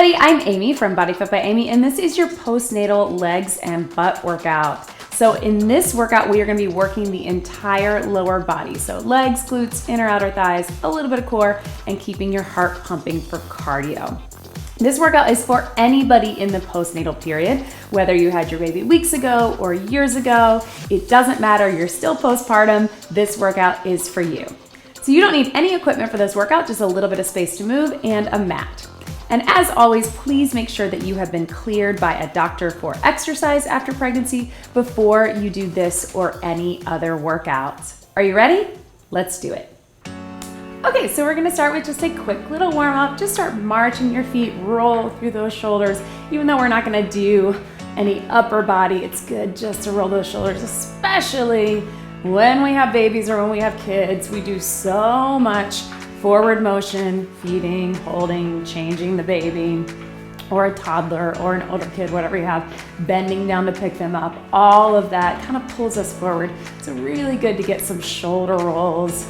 everybody, I'm Amy from Body Fit by Amy, and this is your postnatal legs and butt workout. So in this workout, we are gonna be working the entire lower body. So legs, glutes, inner, outer thighs, a little bit of core, and keeping your heart pumping for cardio. This workout is for anybody in the postnatal period, whether you had your baby weeks ago or years ago. It doesn't matter, you're still postpartum, this workout is for you. So you don't need any equipment for this workout, just a little bit of space to move and a mat. And as always, please make sure that you have been cleared by a doctor for exercise after pregnancy before you do this or any other workout. Are you ready? Let's do it. Okay, so we're gonna start with just a quick little warm up. Just start marching your feet, roll through those shoulders. Even though we're not gonna do any upper body, it's good just to roll those shoulders, especially when we have babies or when we have kids. We do so much forward motion, feeding, holding, changing the baby, or a toddler or an older kid, whatever you have, bending down to pick them up. All of that kind of pulls us forward. So really good to get some shoulder rolls,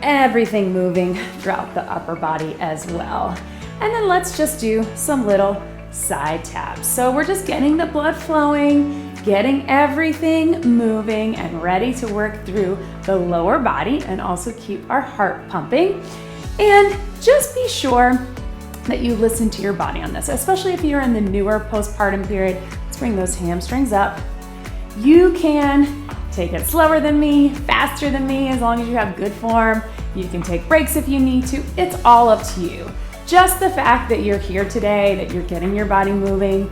everything moving throughout the upper body as well. And then let's just do some little side taps. So we're just getting the blood flowing, getting everything moving and ready to work through the lower body and also keep our heart pumping. And just be sure that you listen to your body on this, especially if you're in the newer postpartum period. Let's bring those hamstrings up. You can take it slower than me, faster than me, as long as you have good form. You can take breaks if you need to. It's all up to you. Just the fact that you're here today, that you're getting your body moving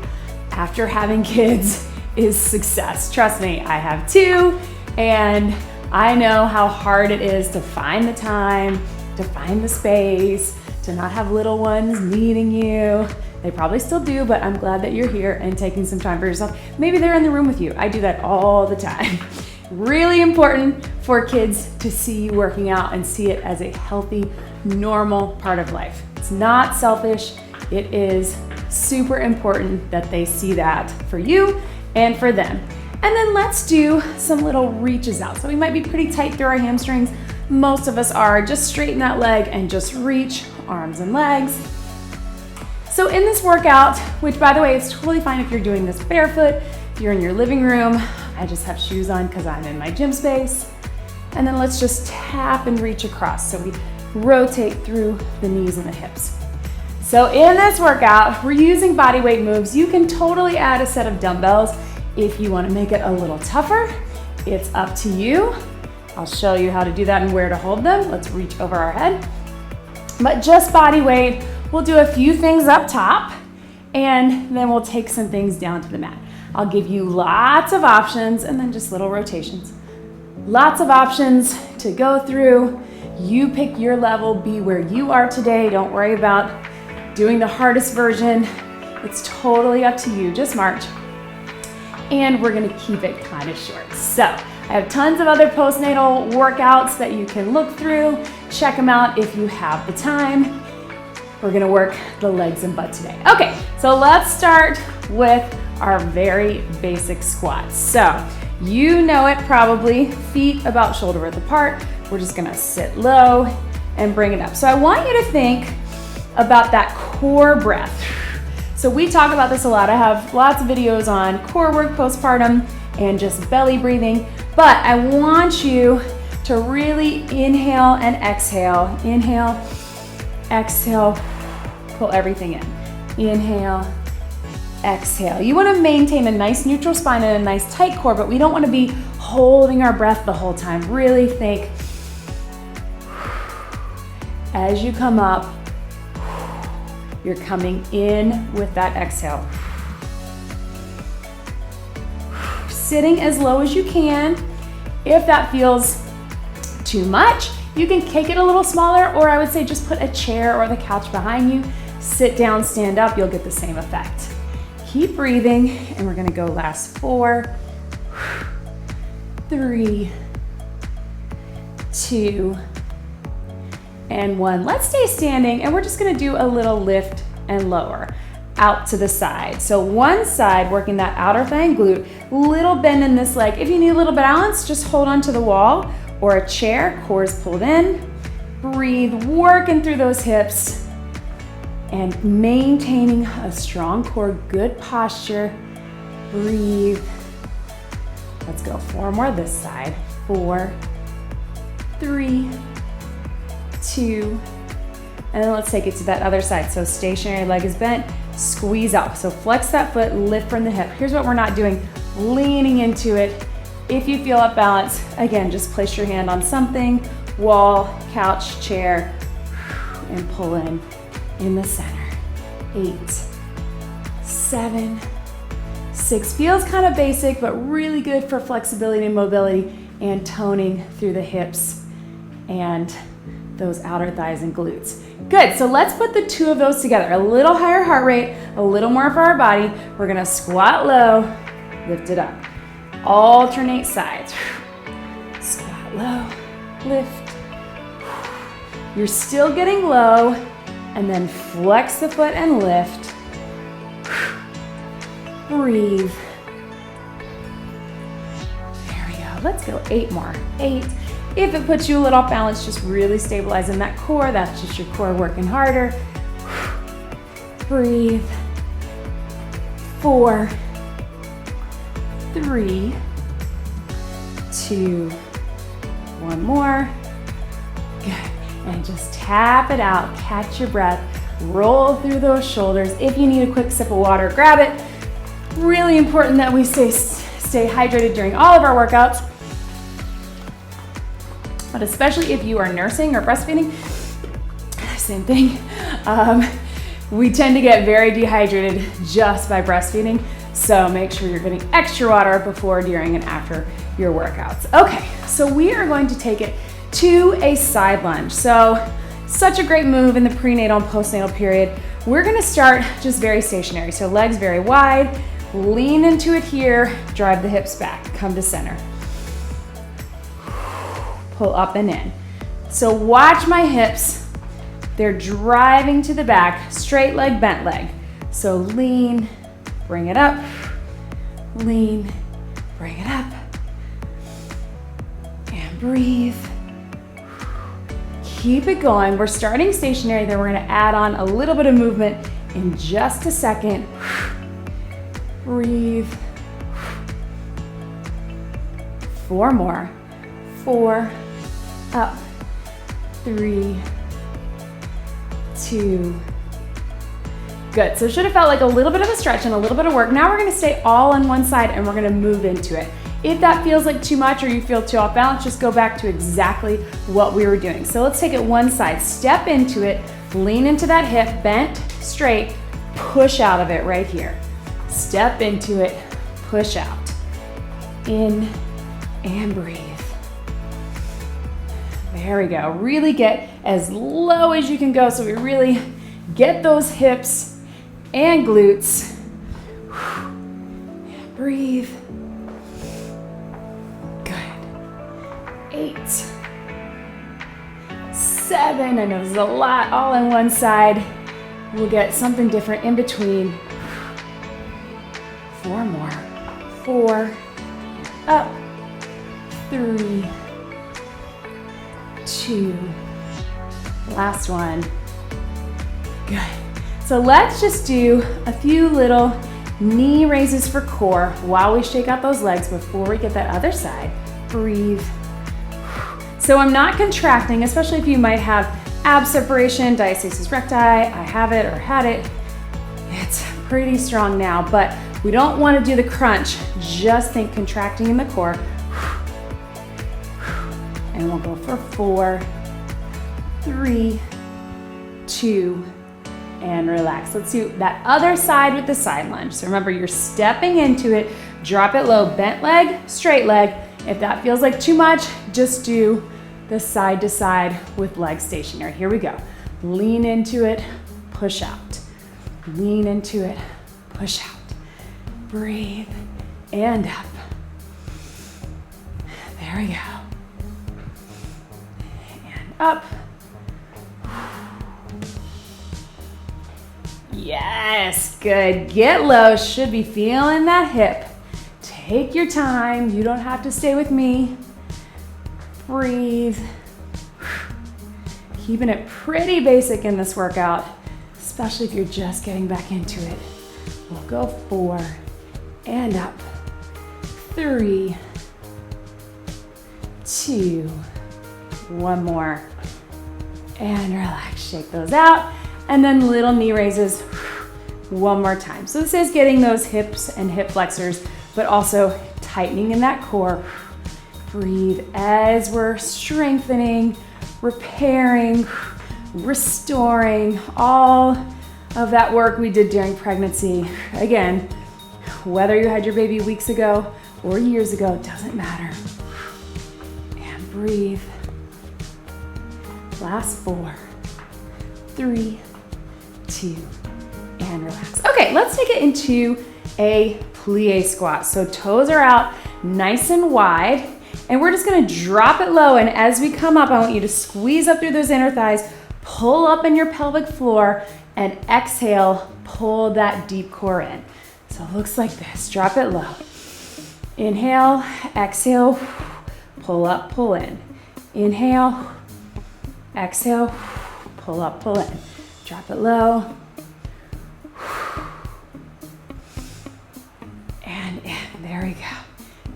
after having kids is success. Trust me, I have two, and I know how hard it is to find the time, to find the space, to not have little ones needing you. They probably still do, but I'm glad that you're here and taking some time for yourself. Maybe they're in the room with you. I do that all the time. Really important for kids to see you working out and see it as a healthy, normal part of life. It's not selfish. It is super important that they see that for you and for them. And then let's do some little reaches out. So we might be pretty tight through our hamstrings. Most of us are. Just straighten that leg and just reach, arms and legs. So in this workout, which by the way, is totally fine if you're doing this barefoot, if you're in your living room, I just have shoes on because I'm in my gym space. And then let's just tap and reach across. So we rotate through the knees and the hips. So in this workout, we're using body weight moves. You can totally add a set of dumbbells if you want to make it a little tougher. It's up to you. I'll show you how to do that and where to hold them. Let's reach over our head. But just body weight, we'll do a few things up top and then we'll take some things down to the mat. I'll give you lots of options and then just little rotations. Lots of options to go through. You pick your level, be where you are today. Don't worry about doing the hardest version. It's totally up to you, just march. And we're gonna keep it kind of short. So I have tons of other postnatal workouts that you can look through. Check them out if you have the time. We're gonna work the legs and butt today. Okay, so let's start with our very basic squats. So you know it probably, feet about shoulder width apart. We're just gonna sit low and bring it up. So I want you to think about that core breath. So we talk about this a lot. I have lots of videos on core work postpartum and just belly breathing, but I want you to really inhale and exhale. Inhale, exhale, pull everything in. Inhale, exhale. You want to maintain a nice neutral spine and a nice tight core, but we don't want to be holding our breath the whole time. Really think as you come up, you're coming in with that exhale. Sitting as low as you can. If that feels too much, you can kick it a little smaller, or I would say just put a chair or the couch behind you. Sit down, stand up, you'll get the same effect. Keep breathing, and we're gonna go last 4, 3, 2, and 1. Let's stay standing, and we're just gonna do a little lift and lower out to the side. So one side, working that outer thigh and glute, little bend in this leg. If you need a little balance, just hold on to the wall or a chair, core is pulled in. Breathe, working through those hips. and maintaining a strong core, good posture. Breathe. Let's go 4 more this side. 4, 3, 2, and then let's take it to that other side. So stationary, leg is bent, squeeze out. So flex that foot, lift from the hip. Here's what we're not doing, leaning into it. If you feel off balance, again, just place your hand on something, wall, couch, chair, and pull in the center. 8, 7, 6. Feels kind of basic, but really good for flexibility and mobility and toning through the hips and those outer thighs and glutes. Good, so let's put the 2 of those together. A little higher heart rate, a little more for our body. We're gonna squat low, lift it up. Alternate sides. Squat low, lift. You're still getting low, and then flex the foot and lift. Breathe. There we go. Let's go 8 more. 8. If it puts you a little off balance, just really stabilizing that core. That's just your core working harder. Breathe. 4, 3, 2, 1 more. Good. And just tap it out. Catch your breath. Roll through those shoulders. If you need a quick sip of water, grab it. Really important that we stay hydrated during all of our workouts. But especially if you are nursing or breastfeeding, same thing. We tend to get very dehydrated just by breastfeeding. So make sure you're getting extra water before, during, and after your workouts. Okay, so we are going to take it to a side lunge. So such a great move in the prenatal and postnatal period. We're gonna start just very stationary. So legs very wide, lean into it here, drive the hips back, come to center. Pull up and in. So watch my hips. They're driving to the back, straight leg, bent leg. So lean, bring it up, lean, bring it up, and breathe. Keep it going. We're starting stationary, then we're gonna add on a little bit of movement in just a second. Breathe. 4 more. 4, up, 3, 2. Good, so it should have felt like a little bit of a stretch and a little bit of work. Now we're gonna stay all on one side and we're gonna move into it. If that feels like too much or you feel too off balance, just go back to exactly what we were doing. So let's take it one side, step into it, lean into that hip, bent, straight, push out of it right here. Step into it, push out. In and breathe. There we go. Really get as low as you can go so we really get those hips and glutes. Breathe. Good. 8, 7. I know this is a lot all on one side. We'll get something different in between. 4 more. 4. Up. 3. 2. Last one. Good. So let's just do a few little knee raises for core while we shake out those legs before we get that other side. Breathe. So I'm not contracting, especially if you might have ab separation, diastasis recti. I have it or had it. It's pretty strong now, but we don't want to do the crunch. Just think contracting in the core. And we'll go for 4, 3, 2, and relax. Let's do that other side with the side lunge. So remember, you're stepping into it, drop it low, bent leg, straight leg. If that feels like too much, just do the side to side with legs stationary. Here we go. Lean into it, push out. Lean into it, push out. Breathe, and up. There we go. Up. Yes, good. Get low, should be feeling that hip. Take your time, you don't have to stay with me. Breathe. Keeping it pretty basic in this workout. especially if you're just getting back into it. We'll go 4 and up. 3, 2, one more. And relax, shake those out. And then little knee raises one more time. So this is getting those hips and hip flexors, but also tightening in that core. Breathe as we're strengthening, repairing, restoring all of that work we did during pregnancy. Again, whether you had your baby weeks ago or years ago, doesn't matter. And breathe. Last 4, 3, 2, and relax. Okay, let's take it into a plie squat. So toes are out nice and wide, and we're just gonna drop it low, and as we come up, I want you to squeeze up through those inner thighs, pull up in your pelvic floor, and exhale, pull that deep core in. So it looks like this, drop it low. Inhale, exhale, pull up, pull in. Inhale, exhale, pull up, pull in. Drop it low. And in, there we go.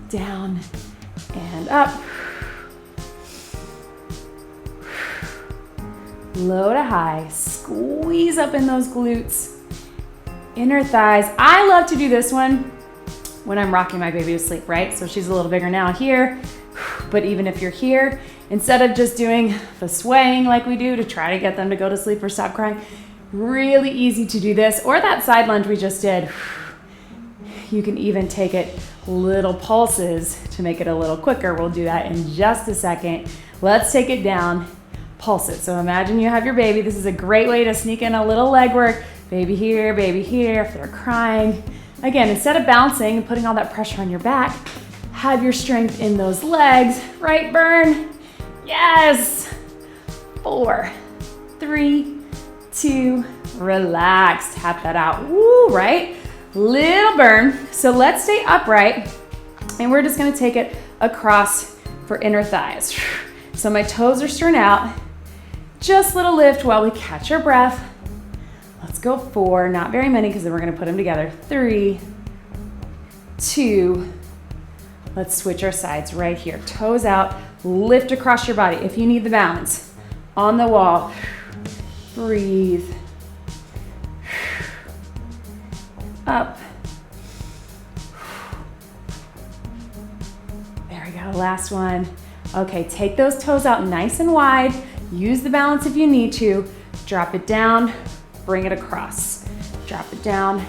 Down and up. Low to high, squeeze up in those glutes, inner thighs. I love to do this one when I'm rocking my baby to sleep, right? So she's a little bigger now here, but even if you're here, instead of just doing the swaying like we do to try to get them to go to sleep or stop crying, really easy to do this, or that side lunge we just did. You can even take it little pulses to make it a little quicker. We'll do that in just a second. Let's take it down. Pulse it. So imagine you have your baby. This is a great way to sneak in a little leg work. Baby here, if they're crying. Again, instead of bouncing and putting all that pressure on your back, have your strength in those legs. Right, burn? Yes. 4, 3, 2, relax. Tap that out. Woo, right? Little burn. So let's stay upright, and we're just gonna take it across for inner thighs. So my toes are stretched out. Just little lift while we catch our breath. Let's go 4, not very many because then we're gonna put them together. 3, 2, let's switch our sides right here. Toes out, lift across your body. If you need the balance, on the wall, breathe. Up. There we go, last one. Okay, take those toes out nice and wide. Use the balance if you need to. Drop it down, bring it across. Drop it down,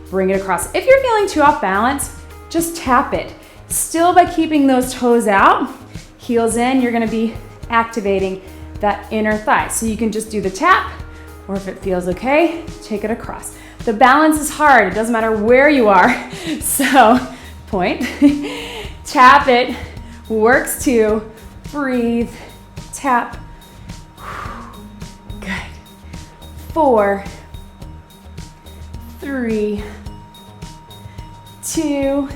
bring it across. If you're feeling too off balance, just tap it. Still by keeping those toes out, heels in, you're gonna be activating that inner thigh. So you can just do the tap, or if it feels okay, take it across. The balance is hard, it doesn't matter where you are. So, point, tap it, works too, breathe, tap. Good. 4, 3, 2,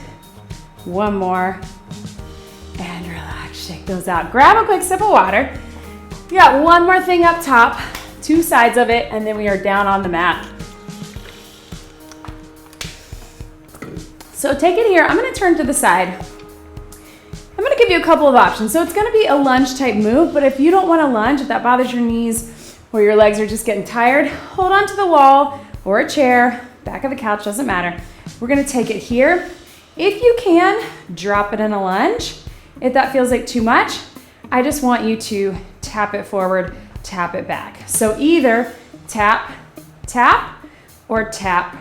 one more, and relax, shake those out. Grab a quick sip of water. We got one more thing up top, 2 sides of it, and then we are down on the mat. So take it here, I'm gonna turn to the side. I'm gonna give you a couple of options. So it's gonna be a lunge type move, but if you don't wanna lunge, if that bothers your knees or your legs are just getting tired, hold on to the wall or a chair, back of the couch, doesn't matter. We're gonna take it here. If you can, drop it in a lunge. If that feels like too much, I just want you to tap it forward, tap it back. So either tap, tap, or tap,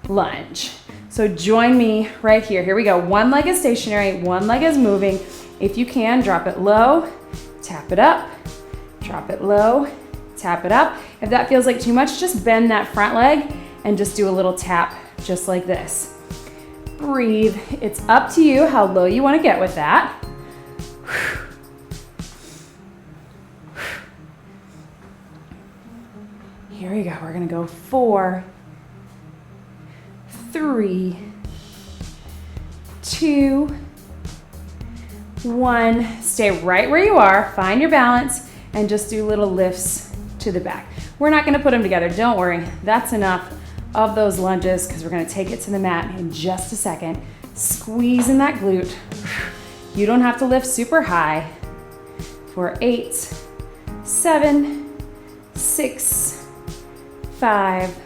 lunge. So join me right here. Here we go. One leg is stationary, one leg is moving. If you can, drop it low, tap it up, drop it low, tap it up. If that feels like too much, just bend that front leg and just do a little tap just like this. Breathe. It's up to you how low you want to get with that. Here we go. We're going to go 4, 3, 2, 1. Stay right where you are. Find your balance and just do little lifts to the back. We're not gonna put them together, don't worry. That's enough of those lunges because we're gonna take it to the mat in just a second. Squeeze in that glute. You don't have to lift super high. For 8, 7, 6, 5,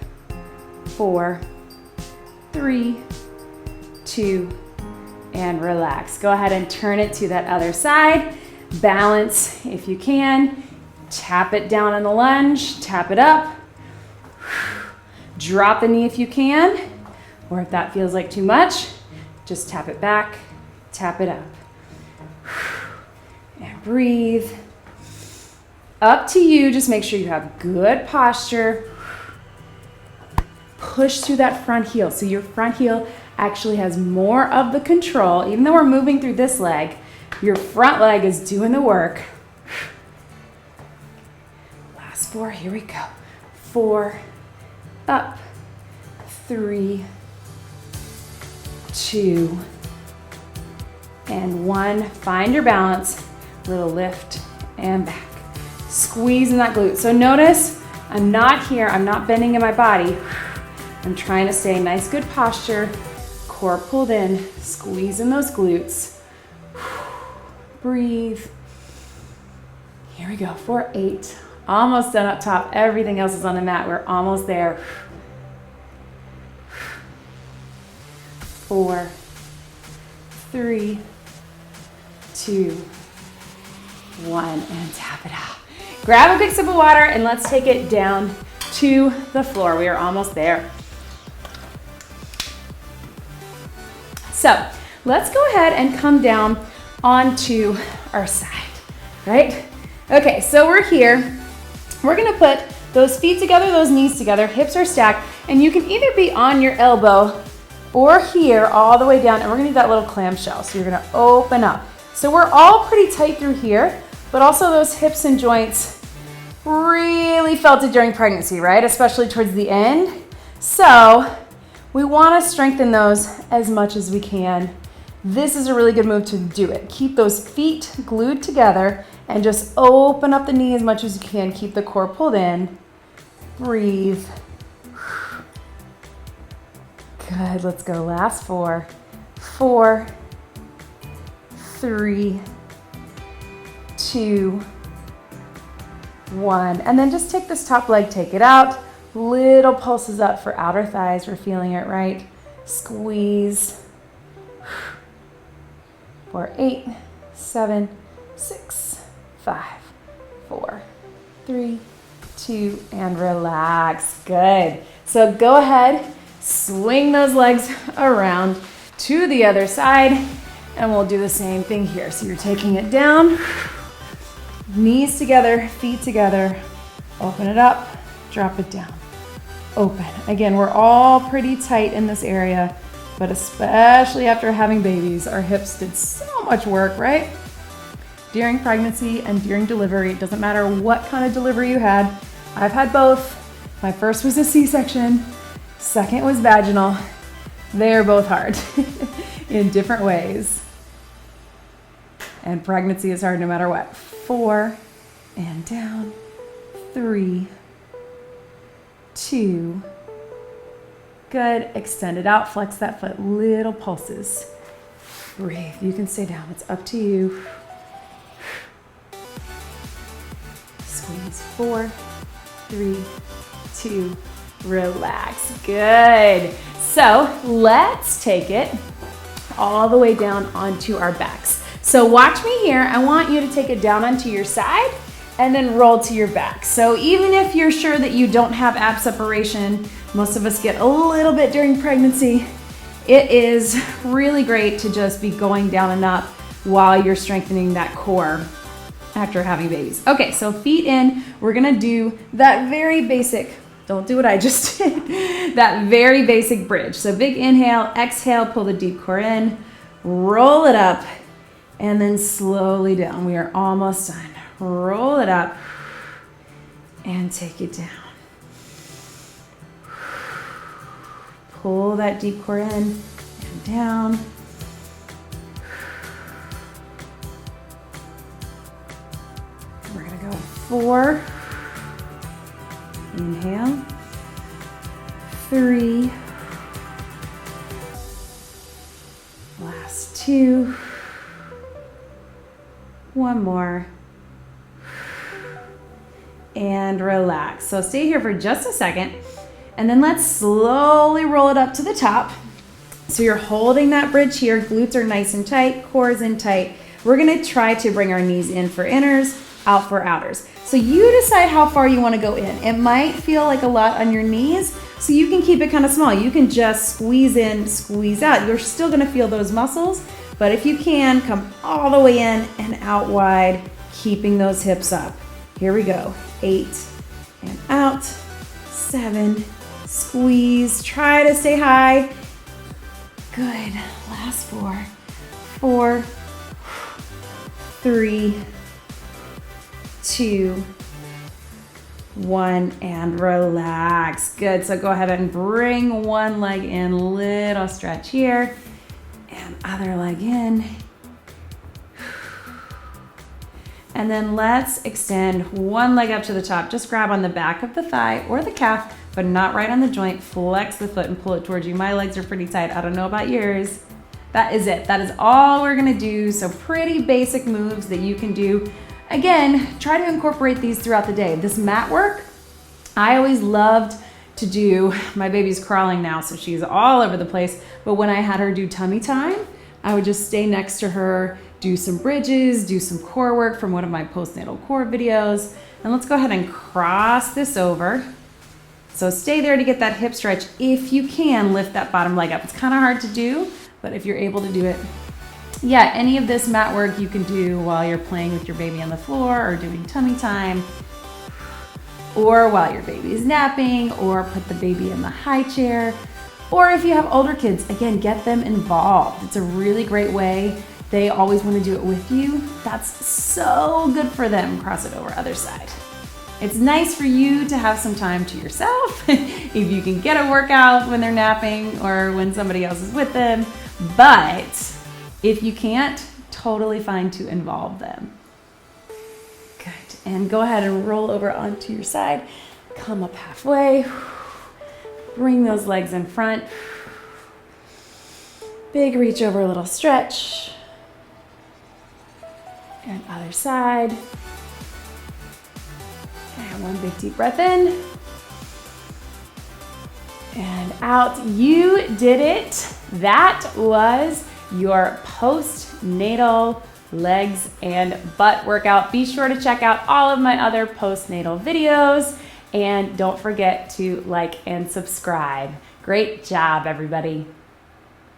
4, 3, 2, and relax. Go ahead and turn it to that other side. Balance if you can. Tap it down on the lunge, tap it up. Drop the knee if you can, or if that feels like too much, just tap it back, tap it up. And breathe. Up to you, just make sure you have good posture. Push through that front heel. So your front heel actually has more of the control. Even though we're moving through this leg, your front leg is doing the work. Last 4, here we go. 4, up, 3, 2, and 1. Find your balance. Little lift and back. Squeeze in that glute. So notice I'm not here, I'm not bending in my body. I'm trying to stay nice, good posture. Core pulled in, squeeze in those glutes. Breathe. Here we go, for 8. Almost done up top. Everything else is on the mat. We're almost there. 4, 3, 2, 1, and tap it out. Grab a big sip of water and let's take it down to the floor. We are almost there. So let's go ahead and come down onto our side, right? Okay, so we're here. We're gonna put those feet together, those knees together, hips are stacked, and you can either be on your elbow or here all the way down, and we're gonna do that little clamshell. So you're gonna open up. So we're all pretty tight through here, but also those hips and joints really felt it during pregnancy, right? Especially towards the end. So we wanna strengthen those as much as we can. This is a really good move to do it. Keep those feet glued together and just open up the knee as much as you can. Keep the core pulled in. Breathe. Good, let's go. Last 4, 4, 3, 2, 1. And then just take this top leg, take it out. Little pulses up for outer thighs. We're feeling it, right? Squeeze. For 8, 7, 6, 5, 4, 3, 2, and relax. Good. So go ahead, swing those legs around to the other side, and we'll do the same thing here. So you're taking it down, knees together, feet together, open it up, drop it down, open. Again, we're all pretty tight in this area, but especially after having babies, our hips did so much work, right? During pregnancy and during delivery, it doesn't matter what kind of delivery you had. I've had both. My first was a C-section, second was vaginal. They're both hard in different ways. And pregnancy is hard no matter what. 4, and down, 3, 2, good. Extend it out, flex that foot, little pulses. Breathe, you can stay down, it's up to you. Squeeze, 4, 3, 2, relax, good. So let's take it all the way down onto our backs. So watch me here, I want you to take it down onto your side and then roll to your back. So even if you're sure that you don't have ab separation, most of us get a little bit during pregnancy, it is really great to just be going down and up while you're strengthening that core after having babies. Okay, so feet in, we're gonna do that very basic, don't do what I just did, that very basic bridge. So big inhale, exhale, pull the deep core in, roll it up, and then slowly down. We are almost done. Roll it up and take it down. Pull that deep core in and down. We're gonna go 4 Inhale. 3. Last 2. One more. And relax. So stay here for just a second. And then let's slowly roll it up to the top. So you're holding that bridge here. Glutes are nice and tight. Core is in tight. We're going to try to bring our knees in for inners, out for outers. So you decide how far you want to go in. It might feel like a lot on your knees, so you can keep it kind of small. You can just squeeze in, squeeze out. You're still going to feel those muscles, but if you can, come all the way in and out wide, keeping those hips up. Here we go. 8 and out. 7. Squeeze. Try to stay high. Good. Last 4. 4. 3. 2. 1, and relax. Good. So go ahead and bring one leg in. Little stretch here. And other leg in. And then let's extend one leg up to the top. Just grab on the back of the thigh or the calf, but not right on the joint. Flex the foot and pull it towards you. My legs are pretty tight. I don't know about yours. That is it. That is all we're gonna do. So pretty basic moves that you can do. Again, try to incorporate these throughout the day. This mat work, I always loved to do. My baby's crawling now, so she's all over the place. But when I had her do tummy time, I would just stay next to her, do some bridges, do some core work from one of my postnatal core videos. And let's go ahead and cross this over. So stay there to get that hip stretch. If you can, lift that bottom leg up. It's kind of hard to do, but if you're able to do it, yeah, any of this mat work you can do while you're playing with your baby on the floor or doing tummy time, or while your baby is napping, or put the baby in the high chair. Or if you have older kids, again, get them involved. It's a really great way. They always want to do it with you. That's so good for them. Cross it over, other side. It's nice for you to have some time to yourself if you can get a workout when they're napping or when somebody else is with them. But if you can't, totally fine to involve them. Good. And go ahead and roll over onto your side. Come up halfway. Bring those legs in front. Big reach over, a little stretch. And other side. And one big deep breath in. And out. You did it. That was your postnatal legs and butt workout. Be sure to check out all of my other postnatal videos. And don't forget to like and subscribe. Great job, everybody.